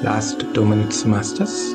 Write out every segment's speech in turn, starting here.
Last 2 minutes, masters.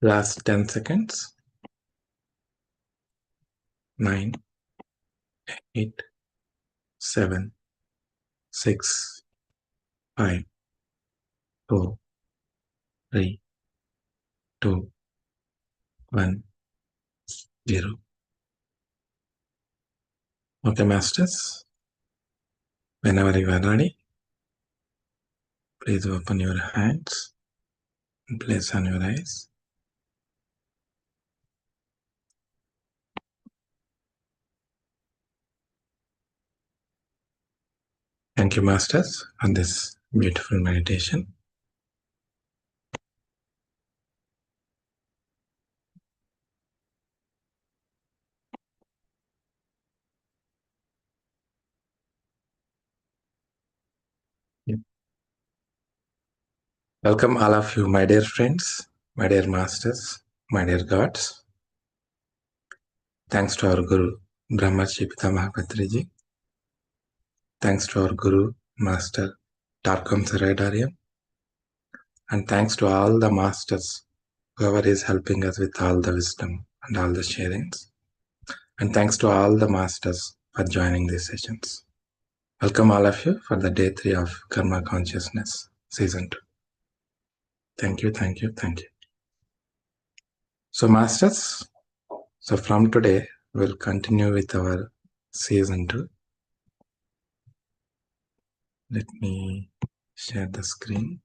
Last 10 seconds. 9, 8, 7, 6, 5, 4, 3, 2, 1, 0. Okay, masters. Whenever you are ready, please open your hands and place on your eyes. Thank you, masters, for this beautiful meditation. Welcome all of you, my dear friends, my dear masters, my dear gods. Thanks to our Guru, Brahmaji Pitamaha Patriji. Thanks to our Guru, Master, Darkham Saradariam. And thanks to all the masters, whoever is helping us with all the wisdom and all the sharings. And thanks to all the masters for joining these sessions. Welcome all of you for the day 3 of Karma Consciousness, season 2. Thank you, thank you, thank you. So masters, so from today, we'll continue with our season 2. Let me share the screen.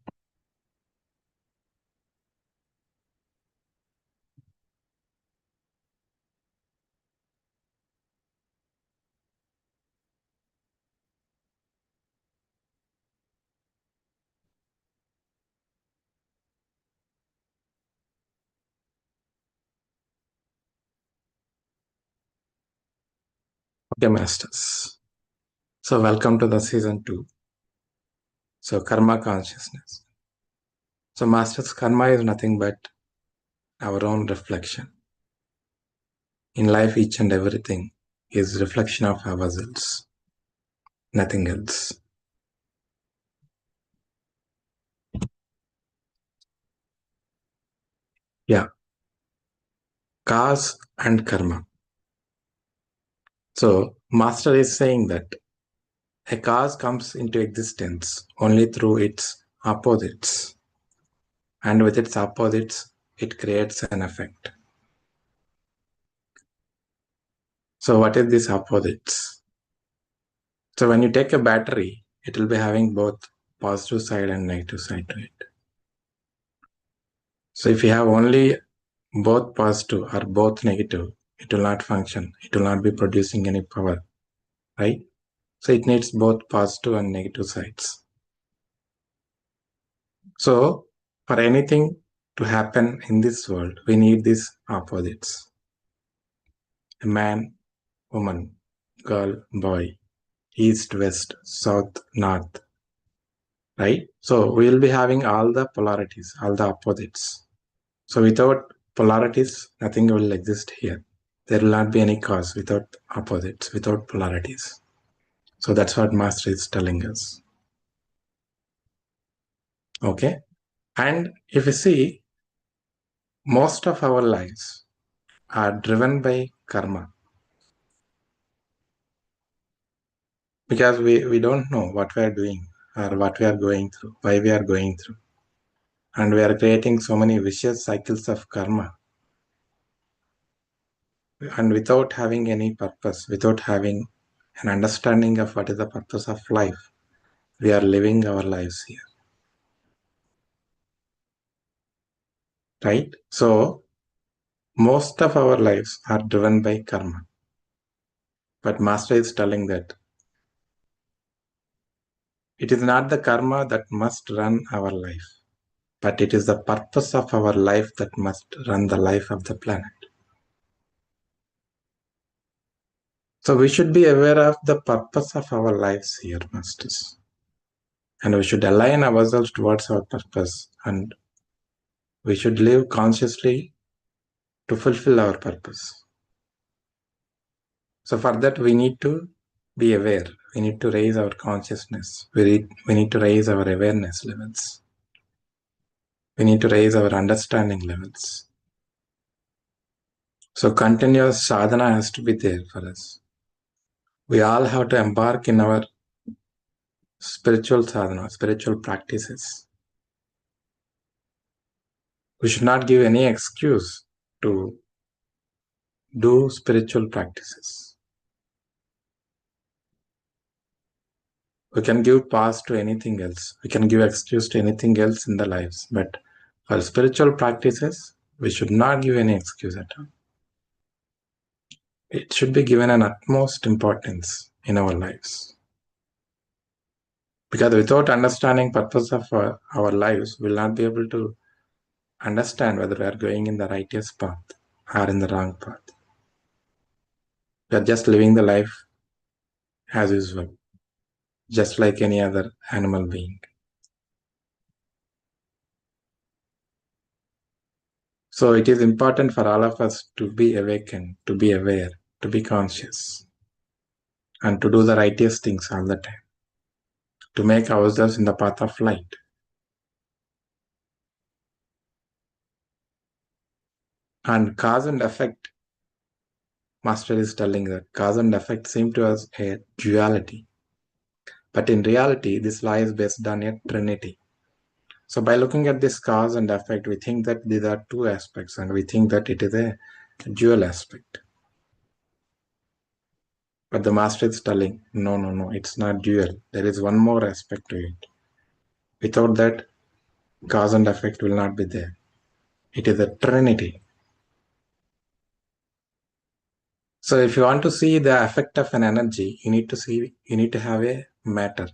Okay, masters. So welcome to the season 2. So karma consciousness. So masters, karma is nothing but our own reflection. In life, each and everything is reflection of ourselves, nothing else. Yeah, cause and karma. So, Master is saying that a cause comes into existence only through its opposites, and with its opposites, it creates an effect. So, what is this opposites? So, when you take a battery, it will be having both positive side and negative side to it. So, if you have only both positive or both negative, it will not function. It will not be producing any power, right? So, it needs both positive and negative sides. So, for anything to happen in this world, we need these opposites. A man, woman, girl, boy, east, west, south, north, right? So, we will be having all the polarities, all the opposites. So, without polarities, nothing will exist here. There will not be any cause without opposites, without polarities. So, that's what Master is telling us. Okay? And if you see, most of our lives are driven by karma. Because we don't know what we are doing or what we are going through, why we are going through. And we are creating so many vicious cycles of karma. And without having any purpose, without having an understanding of what is the purpose of life, we are living our lives here. Right? So, most of our lives are driven by karma. But Master is telling that it is not the karma that must run our life, but it is the purpose of our life that must run the life of the planet. So we should be aware of the purpose of our lives here, Masters. And we should align ourselves towards our purpose, and we should live consciously to fulfill our purpose. So for that, we need to be aware. We need to raise our consciousness. We need to raise our awareness levels. We need to raise our understanding levels. So continuous sadhana has to be there for us. We all have to embark in our spiritual sadhana, spiritual practices. We should not give any excuse to do spiritual practices. We can give pass to anything else. We can give excuse to anything else in the lives. But for spiritual practices, we should not give any excuse at all. It should be given an utmost importance in our lives. Because without understanding purpose of our lives, we will not be able to understand whether we are going in the righteous path or in the wrong path. We are just living the life as usual, just like any other animal being. So it is important for all of us to be awakened, to be aware, to be conscious, and to do the righteous things all the time, to make ourselves in the path of light. And cause and effect, Master is telling that cause and effect seem to us a duality. But in reality, this law is based on a trinity. So by looking at this cause and effect, we think that these are two aspects, and we think that it is a dual aspect. But the Master is telling, no, it's not dual. There is one more aspect to it. Without that, cause and effect will not be there. It is a trinity. So if you want to see the effect of an energy, you need to have a matter.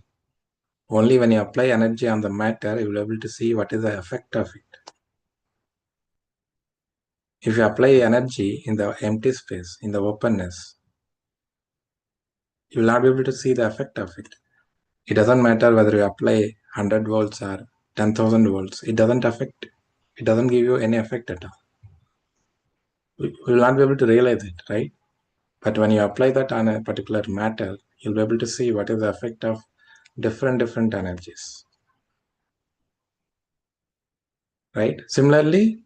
Only when you apply energy on the matter, you will be able to see what is the effect of it. If you apply energy in the empty space, in the openness, you will not be able to see the effect of it. It doesn't matter whether you apply 100 volts or 10,000 volts. It doesn't give you any effect at all. We will not be able to realize it, right? But when you apply that on a particular matter, you'll be able to see what is the effect of different energies, right? Similarly,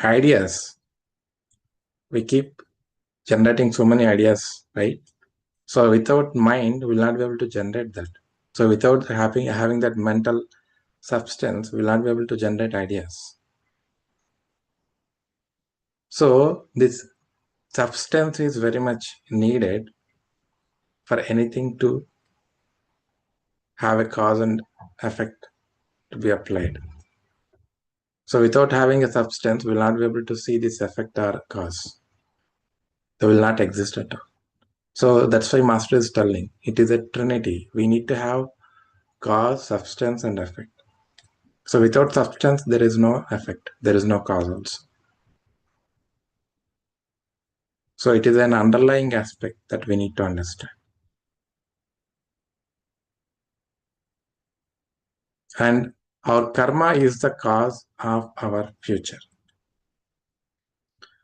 ideas, we keep generating so many ideas, right? So without mind, we'll not be able to generate that. So without having that mental substance, we'll not be able to generate ideas. So this substance is very much needed for anything to have a cause and effect to be applied. So without having a substance, we'll not be able to see this effect or cause. They will not exist at all. So that's why Master is telling it is a trinity. We need to have cause, substance, and effect. So without substance, there is no effect. There is no cause also. So it is an underlying aspect that we need to understand. And our karma is the cause of our future.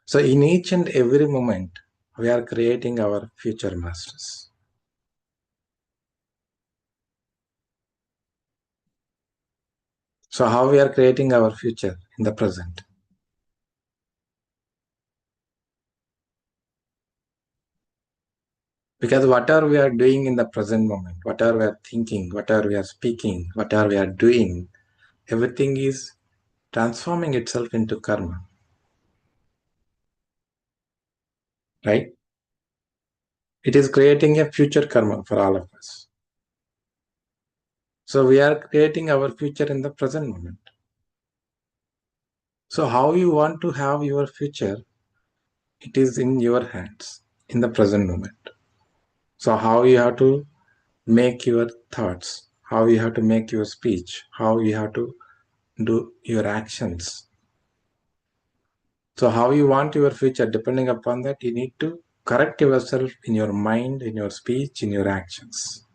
So in each and every moment, we are creating our future masters. So how we are creating our future in the present? Because whatever we are doing in the present moment, whatever we are thinking, whatever we are speaking, whatever we are doing, everything is transforming itself into karma, right? It is creating a future karma for all of us. So we are creating our future in the present moment. So how you want to have your future, it is in your hands in the present moment. So how you have to make your thoughts, how you have to make your speech, how you have to do your actions. So how you want your future, depending upon that, you need to correct yourself in your mind, in your speech, in your actions.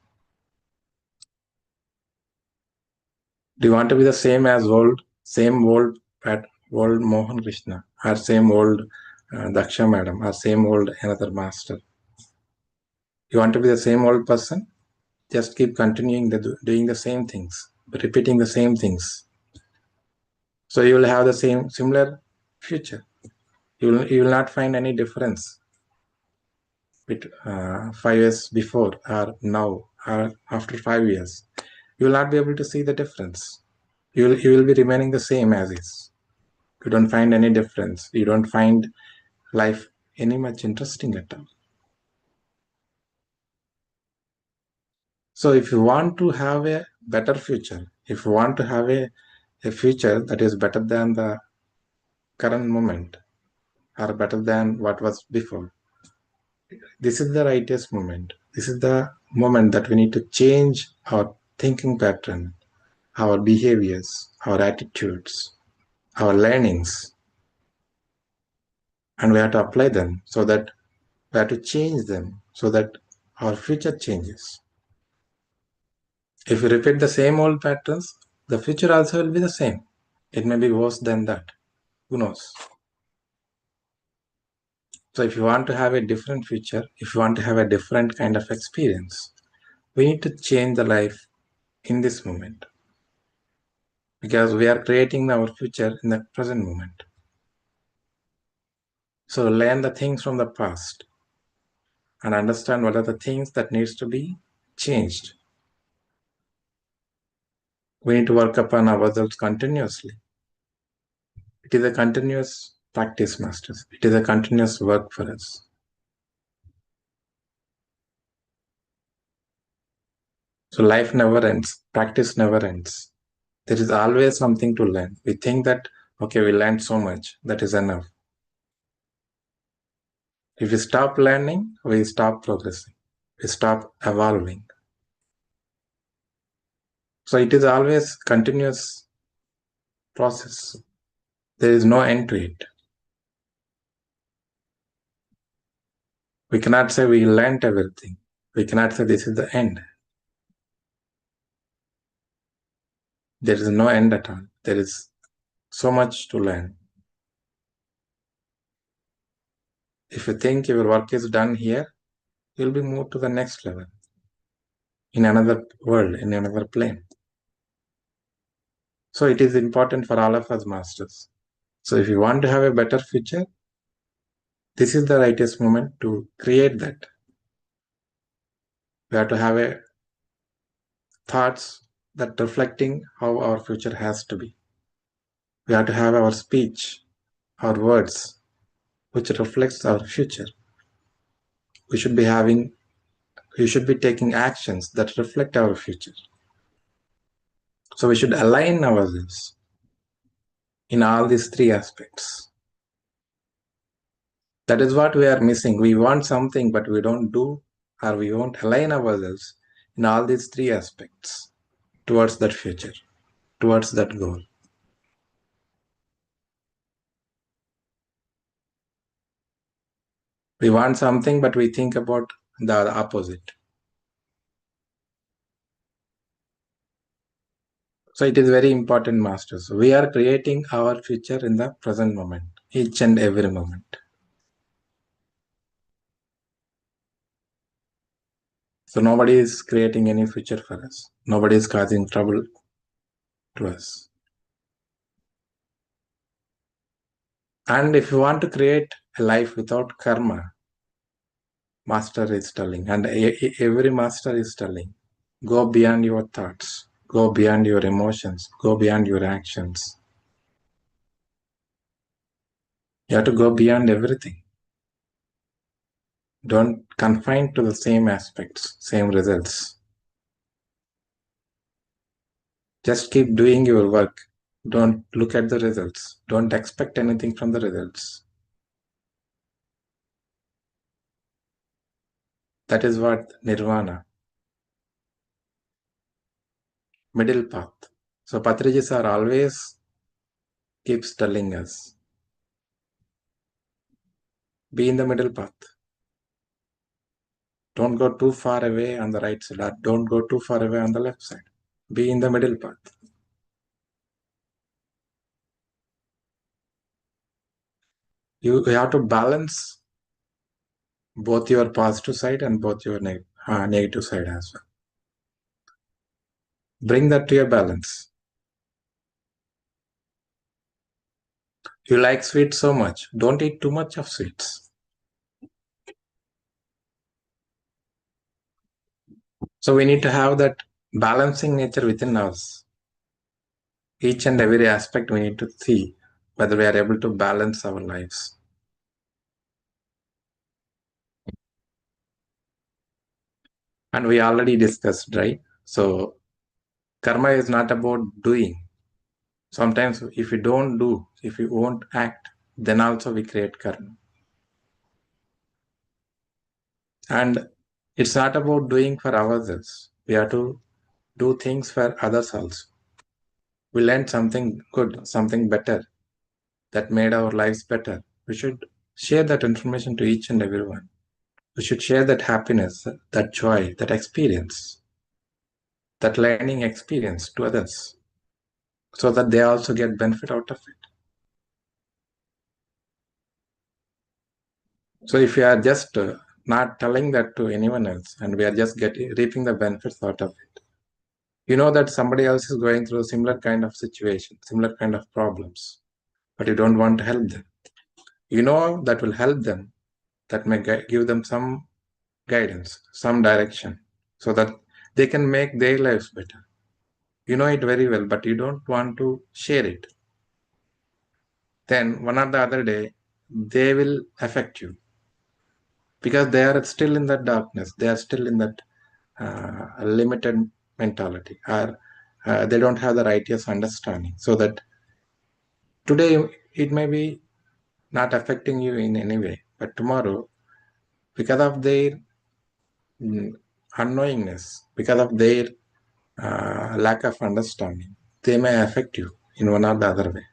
Do you want to be the same as same old Mohan Krishna, or same old Daksha madam, or same old another master? You want to be the same old person? Just keep continuing doing the same things, repeating the same things. So you will have the similar future. You will not find any difference with 5 years before or now or after 5 years. You will not be able to see the difference. You will be remaining the same as is. You don't find any difference. You don't find life any much interesting at all. So if you want to have a better future, if you want to have a future that is better than the current moment or better than what was before, this is the rightest moment. This is the moment that we need to change our thinking pattern, our behaviors, our attitudes, our learnings, and we have to apply them so that we have to change them so that our future changes. If you repeat the same old patterns, the future also will be the same. It may be worse than that. Who knows? So if you want to have a different future, if you want to have a different kind of experience, we need to change the life in this moment because we are creating our future in the present moment. So learn the things from the past and understand what are the things that needs to be changed. We need to work upon ourselves continuously. It is a continuous practice, masters. It is a continuous work for us. So life never ends. Practice never ends. There is always something to learn. We think that, okay, we learned so much. That is enough. If we stop learning, we stop progressing. We stop evolving. So it is always continuous process. There is no end to it. We cannot say we learned everything. We cannot say this is the end. There is no end at all. There is so much to learn. If you think your work is done here, you'll be moved to the next level, in another world, in another plane. So it is important for all of us masters. So if you want to have a better future, this is the rightest moment to create that. We have to have a thoughts that reflecting how our future has to be. We have to have our speech, our words, which reflects our future. We should be taking actions that reflect our future. So we should align ourselves in all these three aspects. That is what we are missing. We want something, but we don't do, or we won't align ourselves in all these three aspects towards that future, towards that goal. We want something, but we think about the opposite. So it is very important, masters. We are creating our future in the present moment, each and every moment. So nobody is creating any future for us. Nobody is causing trouble to us. And if you want to create a life without karma, master is telling, and every master is telling, go beyond your thoughts, go beyond your emotions, go beyond your actions. You have to go beyond everything. Don't confine to the same aspects, same results. Just keep doing your work. Don't look at the results. Don't expect anything from the results. That is what nirvana, middle path. So Patrijis are always keeps telling us, be in the middle path. Don't go too far away on the right side, or don't go too far away on the left side. Be in the middle path. You have to balance both your positive side and both your negative side as well. Bring that to your balance. You like sweets so much, don't eat too much of sweets. So we need to have that balancing nature within us. Each and every aspect we need to see whether we are able to balance our lives. And we already discussed, right? So karma is not about doing. Sometimes if we don't do, if we won't act, then also we create karma. And it's not about doing for ourselves. We have to do things for others also. We learned something good, something better that made our lives better. We should share that information to each and everyone. We should share that happiness, that joy, that experience, that learning experience to others so that they also get benefit out of it. So if we are just not telling that to anyone else and we are just reaping the benefits out of it, you know that somebody else is going through a similar kind of situation, similar kind of problems, but you don't want to help them. You know that will help them, that may give them some guidance, some direction, so that they can make their lives better. You know it very well, but you don't want to share it. Then one or the other day, they will affect you because they are still in that darkness. They are still in that limited mentality, or they don't have the righteous understanding. So that today it may be not affecting you in any way, but tomorrow, because of their unknowingness, because of their lack of understanding, they may affect you in one or the other way.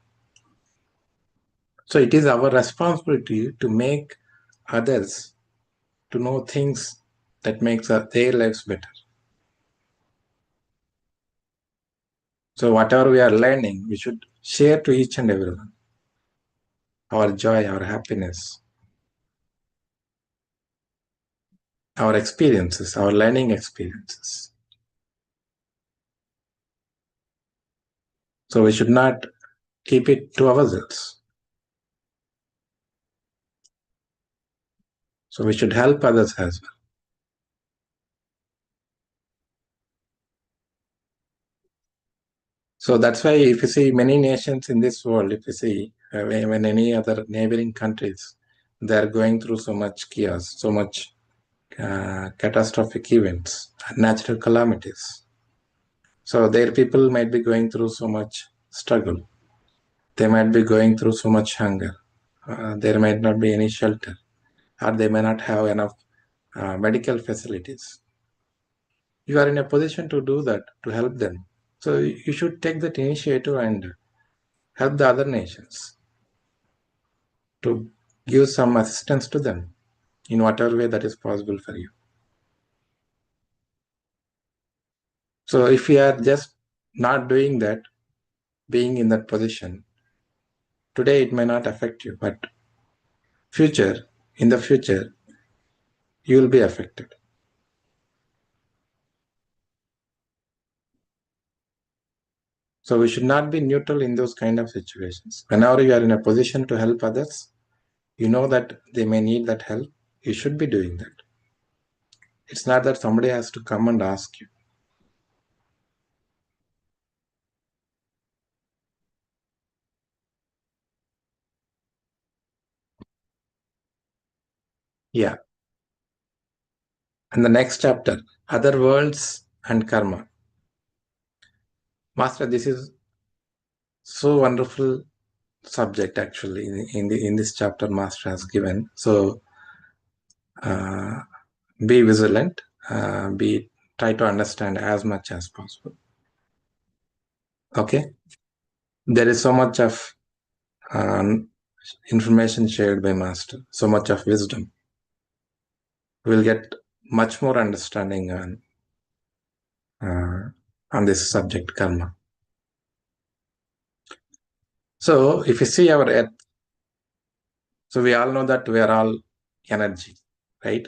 So it is our responsibility to make others to know things that makes their lives better. So whatever we are learning, we should share to each and everyone. Our joy, our happiness. our experiences, our learning experiences. So we should not keep it to ourselves. So we should help others as well. So that's why if you see many nations in this world, if you see when any other neighboring countries, they are going through so much chaos, so much catastrophic events, natural calamities. So their people might be going through so much struggle. They might be going through so much hunger. There might not be any shelter, or they may not have enough medical facilities. You are in a position to do that, to help them. So you should take that initiative and help the other nations to give some assistance to them in whatever way that is possible for you. So if you are just not doing that, being in that position, today it may not affect you, but in the future, you will be affected. So we should not be neutral in those kind of situations. Whenever you are in a position to help others, you know that they may need that help, you should be doing that. It's not that somebody has to come and ask you. Yeah. And the next chapter, other worlds and karma. Master, this is so wonderful subject actually in this chapter Master has given. So be vigilant, try to understand as much as possible. Okay. There is so much of information shared by Master, so much of wisdom. We'll get much more understanding on this subject, karma. So if you see our earth, so we all know that we are all energy, right?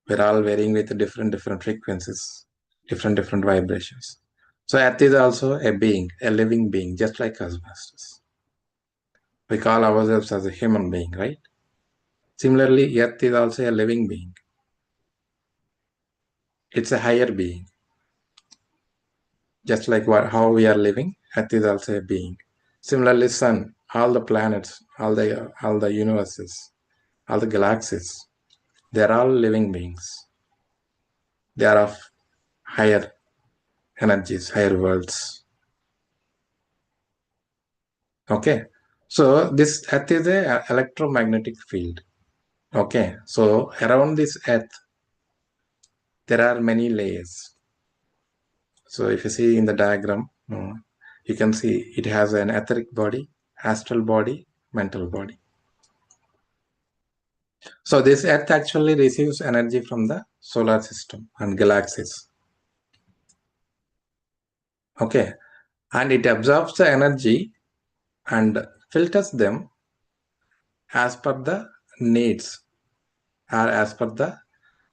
We're all varying with different frequencies, different vibrations. So earth is also a being, a living being, just like us, masters. We call ourselves as a human being, right? Similarly, earth is also a living being. It's a higher being. Just like how we are living, earth is also a being. Similarly, sun, all the planets, all the universes, all the galaxies, they're all living beings. They are of higher energies, higher worlds. Okay. So this earth is a electromagnetic field. Okay. So around this earth, there are many layers. So if you see in the diagram, you can see it has an etheric body, astral body, mental body. So this earth actually receives energy from the solar system and galaxies. Okay. And it absorbs the energy and filters them as per the needs or as per the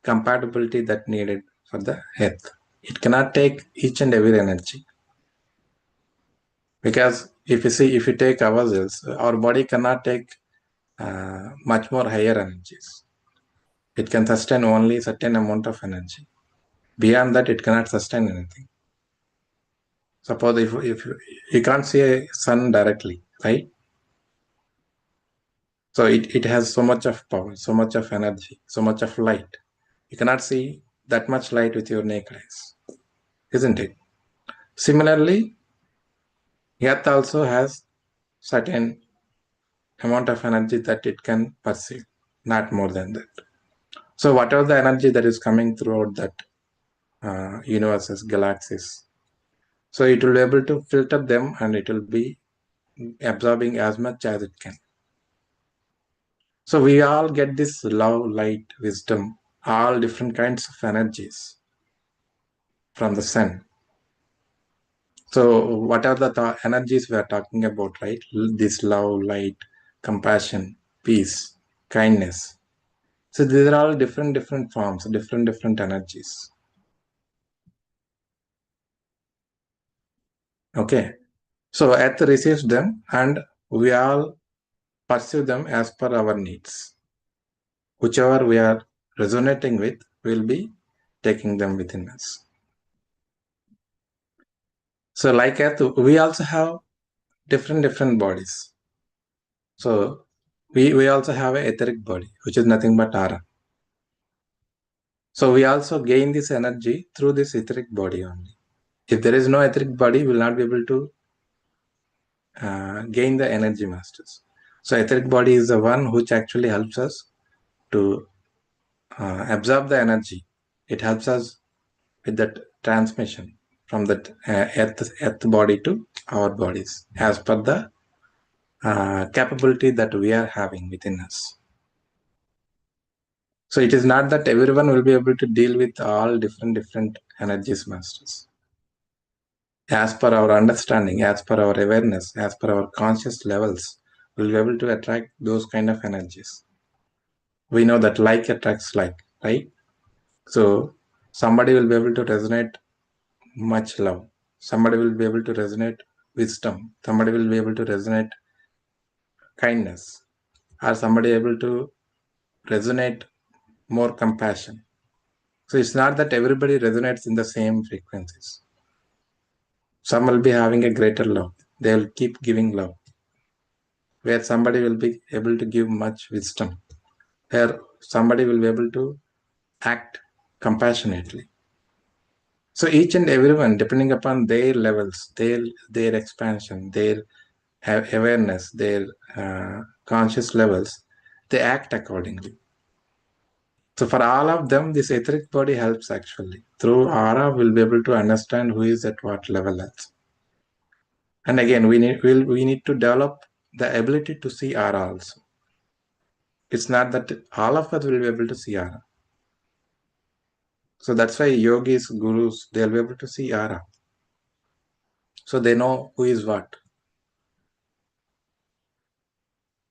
compatibility that needed for the earth. It cannot take each and every energy, because if you take ourselves, our body cannot take much more higher energies. It can sustain only certain amount of energy. Beyond that, it cannot sustain anything. Suppose if you can't see a sun directly, right? So it has so much of power, so much of energy, so much of light. You cannot see that much light with your naked eyes, isn't it? Similarly, earth also has certain amount of energy that it can perceive, not more than that. So whatever the energy that is coming throughout that universes, galaxies, so it will be able to filter them and it will be absorbing as much as it can. So we all get this love, light, wisdom, all different kinds of energies from the sun. So what are the energies we are talking about, right? This love, light, compassion, peace, kindness. So these are all different forms, different energies. Okay. So Earth receives them and we all pursue them as per our needs. Whichever we are resonating with, we'll be taking them within us. So like Earth, we also have different bodies. So we also have an etheric body, which is nothing but aura. So we also gain this energy through this etheric body only. If there is no etheric body, we will not be able to gain the energy masters. So etheric body is the one which actually helps us to absorb the energy. It helps us with that transmission from that earth body to our bodies as per the capability that we are having within us. So it is not that everyone will be able to deal with all different energies masters. As per our understanding, as per our awareness, as per our conscious levels, we'll be able to attract those kind of energies. We know that like attracts like, right? So somebody will be able to resonate much love. Somebody will be able to resonate wisdom. Somebody will be able to resonate kindness. Or somebody able to resonate more compassion. So it's not that everybody resonates in the same frequencies. Some will be having a greater love. They will keep giving love. Where somebody will be able to give much wisdom. Where somebody will be able to act compassionately. So each and everyone, depending upon their levels, their expansion, their awareness, their conscious levels, they act accordingly. So for all of them, this etheric body helps actually. Through aura, we'll be able to understand who is at what level else. And again, we need to develop the ability to see aura also. It's not that all of us will be able to see aura. So that's why yogis, gurus, they'll be able to see aura. So they know who is what.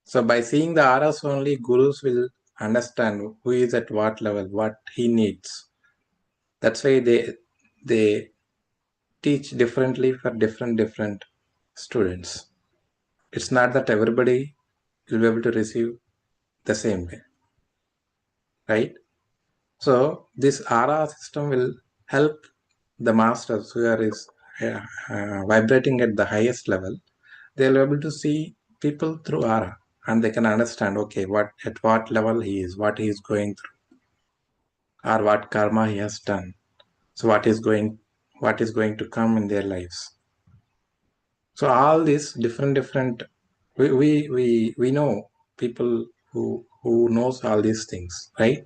So by seeing the auras only, gurus will understand who is at what level, what he needs. That's why they teach differently for different students. It's not that everybody will be able to receive the same way, right? So this aura system will help the masters who are vibrating at the highest level. They'll be able to see people through aura, and they can understand, okay, at what level he is, what he is going through, or what karma he has done. So what is going to come in their lives. So all these different we know people who knows all these things, right?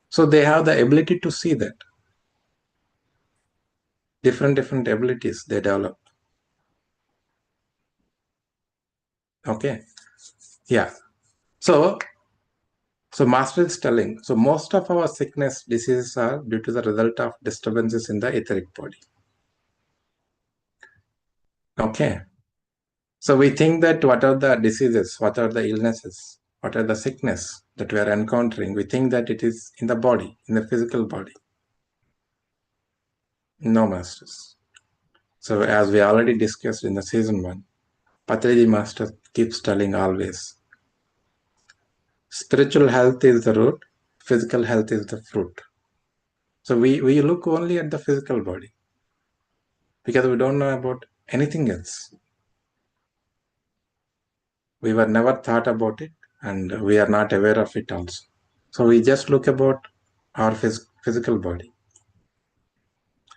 So they have the ability to see that different abilities they develop. Okay. Yeah. So master is telling, so most of our sickness diseases are due to the result of disturbances in the etheric body. Okay. So we think that what are the diseases, what are the illnesses, what are the sickness that we are encountering, we think that it is in the body, in the physical body. No, masters. So as we already discussed in the season 1, Patriji master keeps telling always, spiritual health is the root, physical health is the fruit. So we look only at the physical body because we don't know about anything else. We were never thought about it and we are not aware of it also. So we just look about our physical body.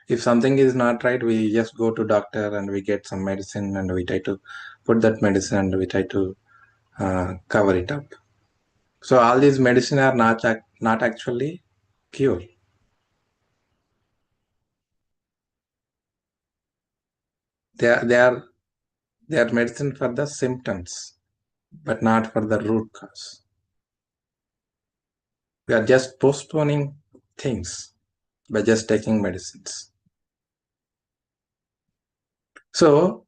If something is not right, we just go to doctor and we get some medicine and we try to put that medicine and we try to cover it up. So all these medicine are not actually cure. They are medicine for the symptoms, but not for the root cause. We are just postponing things by just taking medicines. So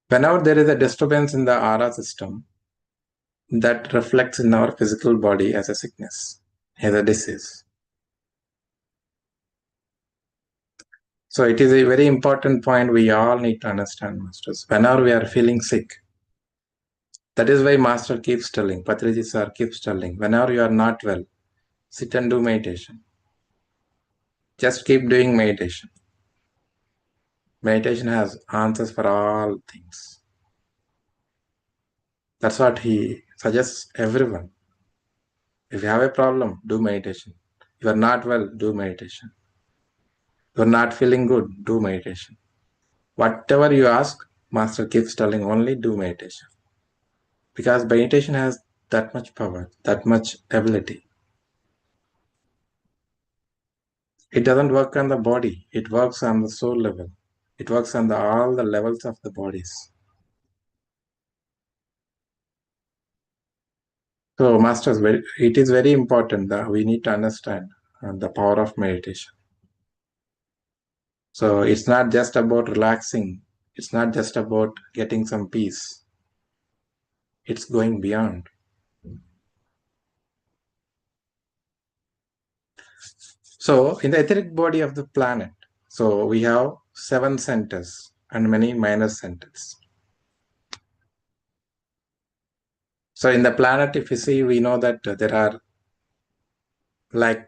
whenever there is a disturbance in the aura system, that reflects in our physical body as a sickness, as a disease. So it is a very important point we all need to understand, masters. Whenever we are feeling sick, that is why master keeps telling, Patriji sir keeps telling, whenever you are not well, sit and do meditation. Just keep doing meditation. Meditation has answers for all things. That's what he suggests everyone. If you have a problem, do meditation. If you are not well, do meditation. If you are not feeling good, do meditation. Whatever you ask, master keeps telling only do meditation. Because meditation has that much power, that much ability. It doesn't work on the body. It works on the soul level. It works on all the levels of the bodies. So, masters, it is very important that we need to understand the power of meditation. So, it's not just about relaxing. It's not just about getting some peace. It's going beyond. So, in the etheric body of the planet, so we have 7 centers and many minor centers. So in the planet, if you see, we know that there are, like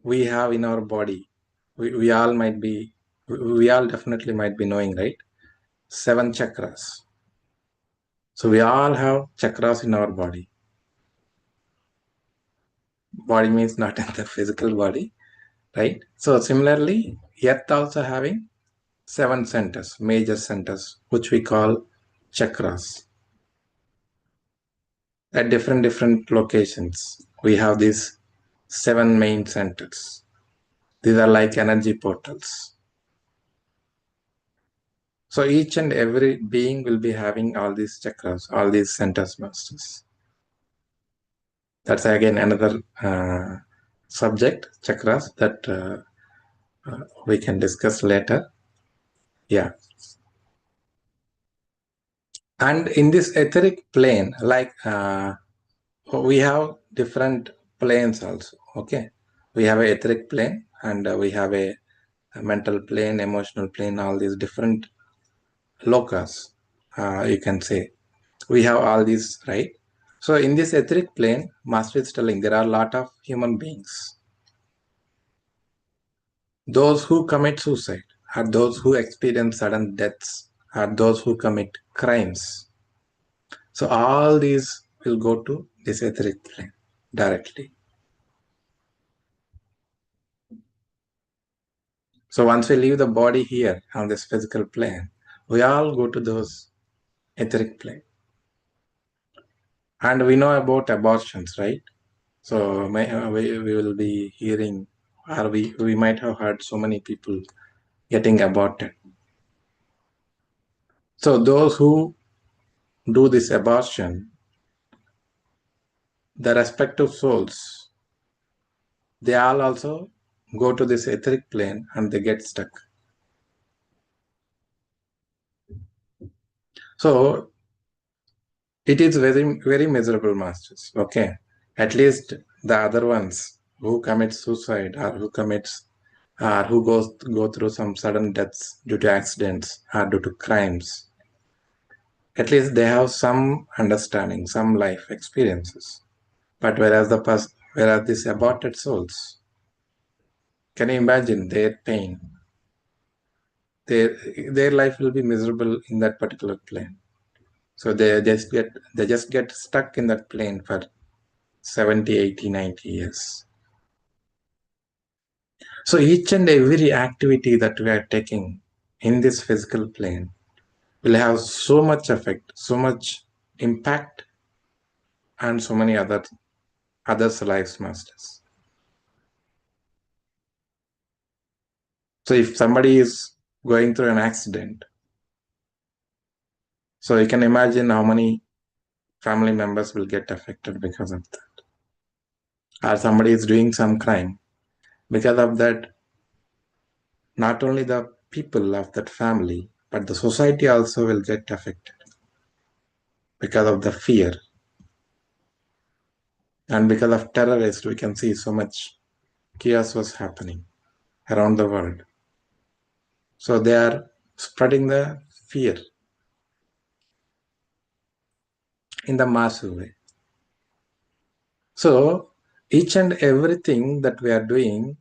we have in our body, we all might be, we all definitely might be knowing, right? 7 chakras. So we all have chakras in our body. Body means not in the physical body, right? So similarly, Earth also having 7 centers, major centers, which we call chakras. At different locations, we have these 7 main centers. These are like energy portals. So each and every being will be having all these chakras, all these centers, masters. That's again another subject, chakras, that we can discuss later. Yeah. And in this etheric plane, like we have different planes also. Okay. We have a etheric plane and we have a mental plane, emotional plane, all these different lokas, you can say. We have all these, right? So in this etheric plane, Master is telling there are a lot of human beings. Those who commit suicide are those who experience sudden deaths, are those who commit crimes. So all these will go to this etheric plane directly. So once we leave the body here on this physical plane, we all go to those etheric plane. And we know about abortions, right? So we will be hearing, or we might have heard so many people getting aborted. So those who do this abortion, the respective souls, they all also go to this etheric plane and they get stuck. So it is very miserable, masters. Okay, at least the other ones who commit suicide or who commits or who go through some sudden deaths due to accidents or due to crimes, at least they have some understanding, some life experiences. But whereas these aborted souls, can you imagine their pain? Their life will be miserable in that particular plane. So they just get stuck in that plane for 70, 80, 90 years. So each and every activity that we are taking in this physical plane will have so much effect, so much impact, and so many others' lives, masters. So if somebody is going through an accident, so you can imagine how many family members will get affected because of that. Or somebody is doing some crime. Because of that, not only the people of that family, but the society also will get affected because of the fear. And because of terrorists, we can see so much chaos was happening around the world. So they are spreading the fear in the massive way. So each and everything that we are doing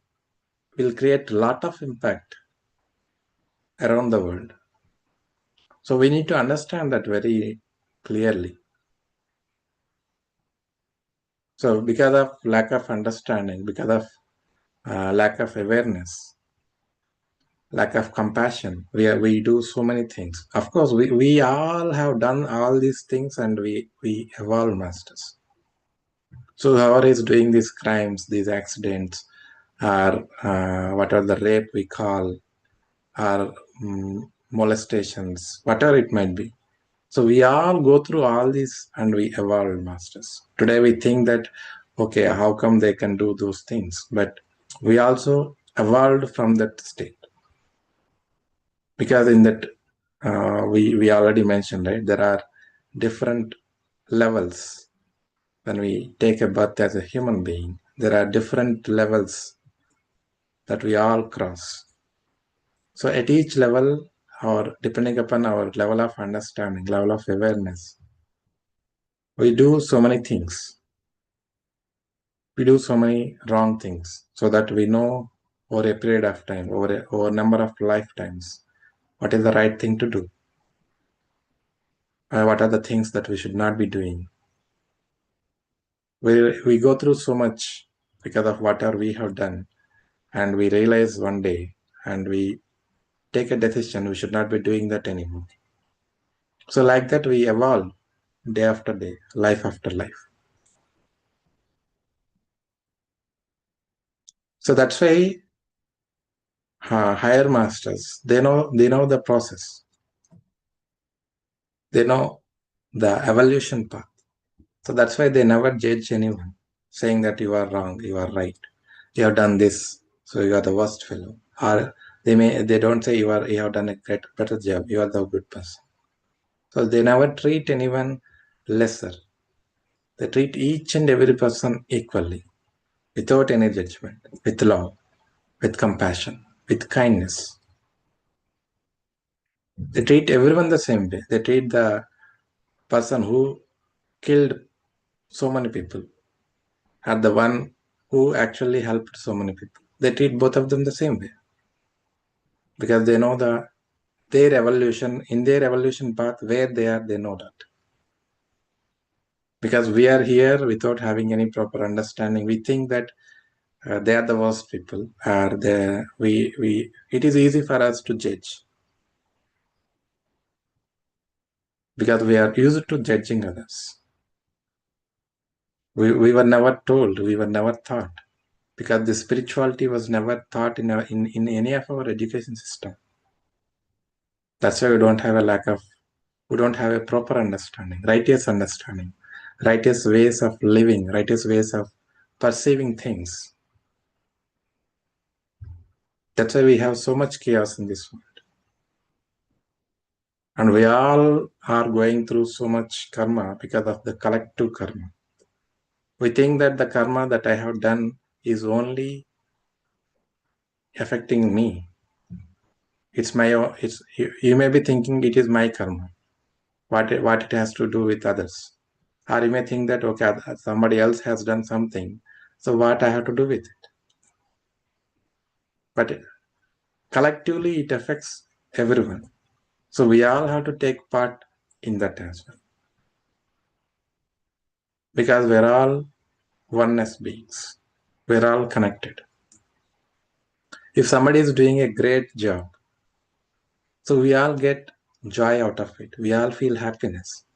will create a lot of impact around the world. So we need to understand that very clearly. So because of lack of understanding, because of lack of awareness, lack of compassion, we do so many things. Of course, we all have done all these things and we evolve masters. So whoever is doing these crimes, these accidents, or what are the rape we call, or molestations, whatever it might be. So we all go through all these and we evolve masters. Today we think that, okay, how come they can do those things? But we also evolved from that state. Because in that, we already mentioned, right? There are different levels when we take a birth as a human being. There are different levels that we all cross. So at each level, or depending upon our level of understanding, level of awareness, we do so many things. We do so many wrong things so that we know over a period of time, over a number of lifetimes, what is the right thing to do. What are the things that we should not be doing. We go through so much because of whatever we have done, and we realize one day and we take a decision we should not be doing that anymore. So like that we evolve day after day, life after life. So that's why higher masters, they know the process. They know the evolution path. So that's why they never judge anyone, saying that you are wrong, you are right, you have done this, so you are the worst fellow. Or they don't say you have done a better job, you are the good person. So they never treat anyone lesser. They treat each and every person equally, without any judgment, with love, with compassion, with kindness. They treat everyone the same way. They treat the person who killed so many people and the one who actually helped so many people. They treat both of them the same way because they know their evolution path, where they are, they know that. Because we are here without having any proper understanding, we think that they are the worst people, or it is easy for us to judge because we are used to judging others. We were never told, we were never taught, because the spirituality was never taught in any of our education system. That's why we don't have a proper understanding, righteous ways of living, righteous ways of perceiving things. That's why we have so much chaos in this world. And we all are going through so much karma because of the collective karma. We think that the karma that I have done is only affecting me. You may be thinking it is my karma, what it has to do with others. Or you may think that, okay, somebody else has done something, so what I have to do with it? But collectively, it affects everyone. So we all have to take part in that as well. Because we're all oneness beings. We're all connected. If somebody is doing a great job, so we all get joy out of it. We all feel happiness,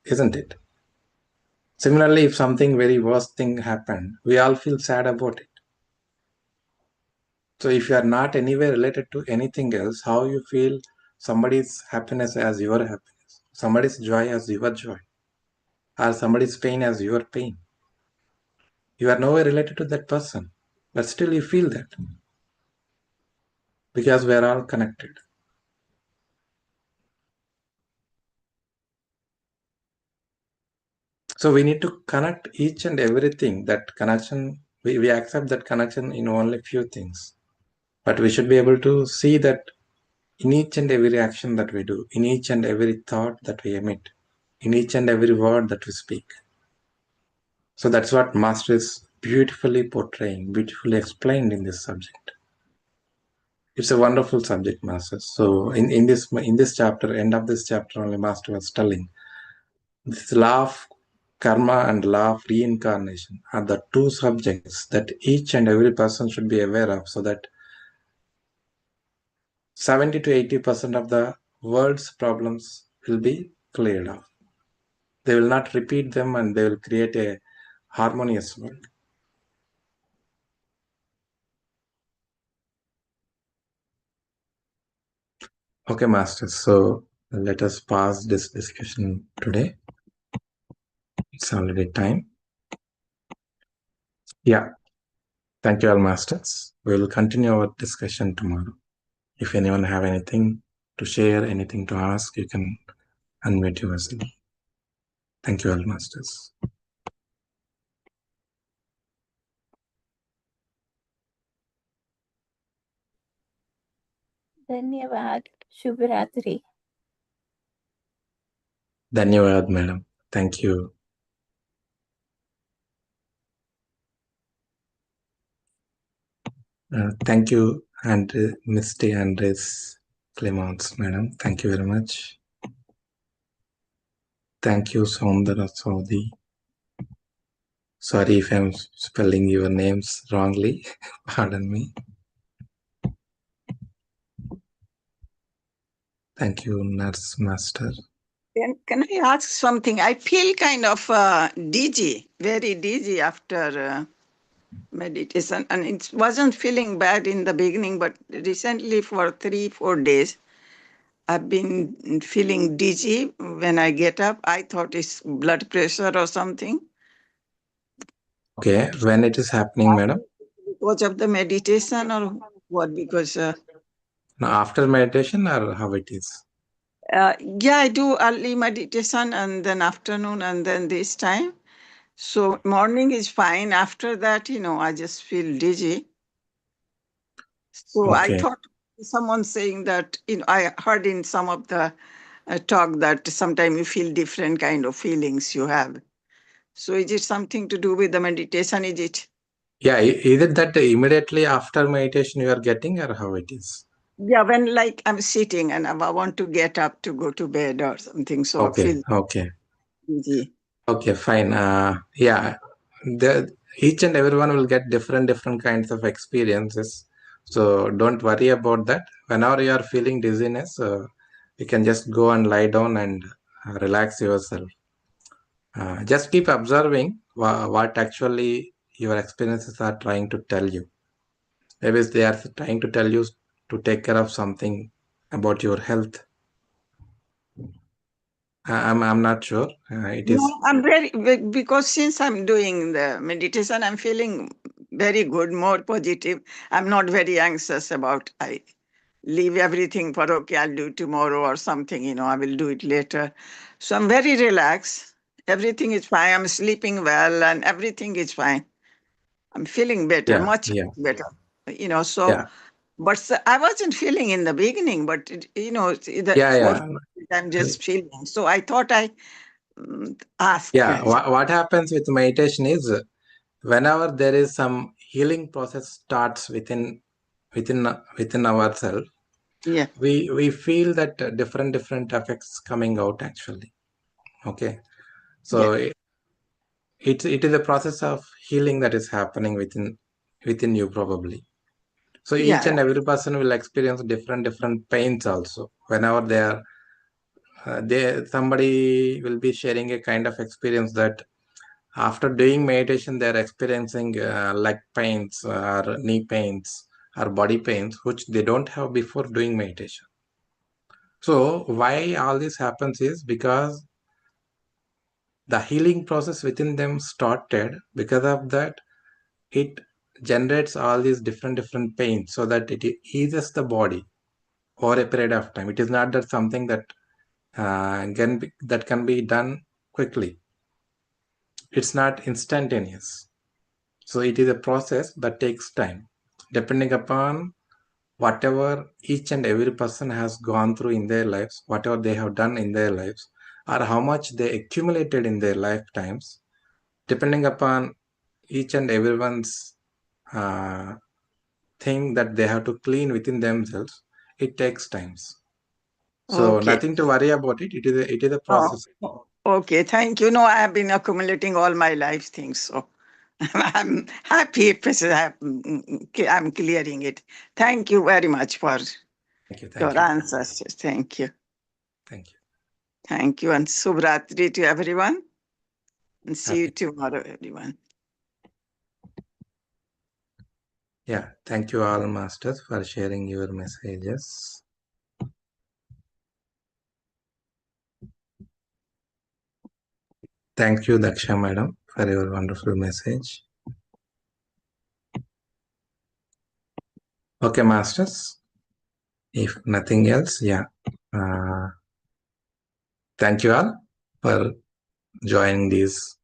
isn't it? Similarly, if something very worst thing happened, we all feel sad about it. So if you are not anywhere related to anything else, how you feel somebody's happiness as your happiness, somebody's joy as your joy, or somebody's pain as your pain? You are nowhere related to that person, but still you feel that because we are all connected. So we need to connect each and everything. That connection, we accept that connection in only few things. But we should be able to see that in each and every action that we do, in each and every thought that we emit, in each and every word that we speak. So that's what Master is beautifully portraying, beautifully explained in this subject. It's a wonderful subject, Master. So in this chapter, end of this chapter, only Master was telling this law of karma and law of reincarnation are the two subjects that each and every person should be aware of, so that 70 to 80% of the world's problems will be cleared off. They will not repeat them, and they will create a harmonious world. Okay, Master. So let us pause this discussion today. It's already time. Yeah. Thank you all, Masters. We will continue our discussion tomorrow. If anyone have anything to share, anything to ask, you can unmute yourself. Thank you all, Masters. धन्यवाद. शुभरात्रि. Dhanyavad, madam. Thank you. Thank you, and Misty Andres Clements, madam. Thank you very much. Thank you, Saundara Saudi. Sorry if I'm spelling your names wrongly. Pardon me. Thank you, Nurse Master. Can I ask something? I feel kind of dizzy, very dizzy after meditation. And it wasn't feeling bad in the beginning, but recently for 3-4 days, I've been feeling dizzy when I get up. I thought it's blood pressure or something. Okay, when it is happening, madam? Because of the meditation or what? Because Now, after meditation, or how it is? yeah, I do early meditation and then afternoon and then this time. So morning is fine. After that, I just feel dizzy. So I Okay. thought someone saying that, I heard in some of the talk that sometimes you feel different kind of feelings you have. So is it something to do with the meditation? Is it? Yeah, is it that immediately after meditation you are getting, or how it is? Yeah, when like I'm sitting and I want to get up to go to bed or something, so I Okay, feel okay. dizzy. Okay, fine. Yeah, each and everyone will get different kinds of experiences. So don't worry about that. Whenever you are feeling dizziness, you can just go and lie down and relax yourself. Just keep observing what actually your experiences are trying to tell you. Maybe they are trying to tell you to take care of something about your health. I'm not sure. It is. No, I'm because since I'm doing the meditation, I'm feeling very good, more positive. I'm not very anxious about I leave everything for okay, I'll do tomorrow or something, I will do it later. So I'm very relaxed. Everything is fine. I'm sleeping well and everything is fine. I'm feeling better, Yeah, much yeah, better. So yeah, I wasn't feeling in the beginning, but the yeah, fourth yeah. I'm just feeling. So I thought I ask. Yeah, what happens with meditation is whenever there is some healing process starts within ourselves, Yeah. we feel that different effects coming out actually. Okay, Yeah. so it is a process of healing that is happening within you probably. So each Yeah. and every person will experience different pains also whenever they are somebody will be sharing a kind of experience that after doing meditation they are experiencing leg pains or knee pains or body pains which they don't have before doing meditation. So why all this happens is because the healing process within them started. Because of that, it generates all these different pains so that it eases the body over a period of time. It is not that something that can be done quickly. it's not instantaneous. So it is a process that takes time, depending upon whatever each and every person has gone through in their lives, whatever they have done in their lives, or how much they accumulated in their lifetimes, depending upon each and everyone's thing that they have to clean within themselves, it takes times. So Okay. nothing to worry about it. It is a process. Okay, thank you. No, I have been accumulating all my life things, so I'm happy if I'm clearing it. Thank you very much for your answers. Thank you. Thank you. Thank you, and Subratri to everyone. And see you tomorrow, everyone. Yeah, thank you all masters for sharing your messages. Thank you, Daksha madam, for your wonderful message. Okay, masters. If nothing else, yeah. Thank you all for joining these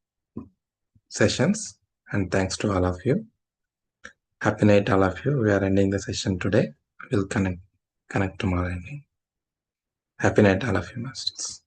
sessions, and thanks to all of you. Happy night, all of you. We are ending the session today. We'll connect tomorrow evening. Happy night, all of you, masters.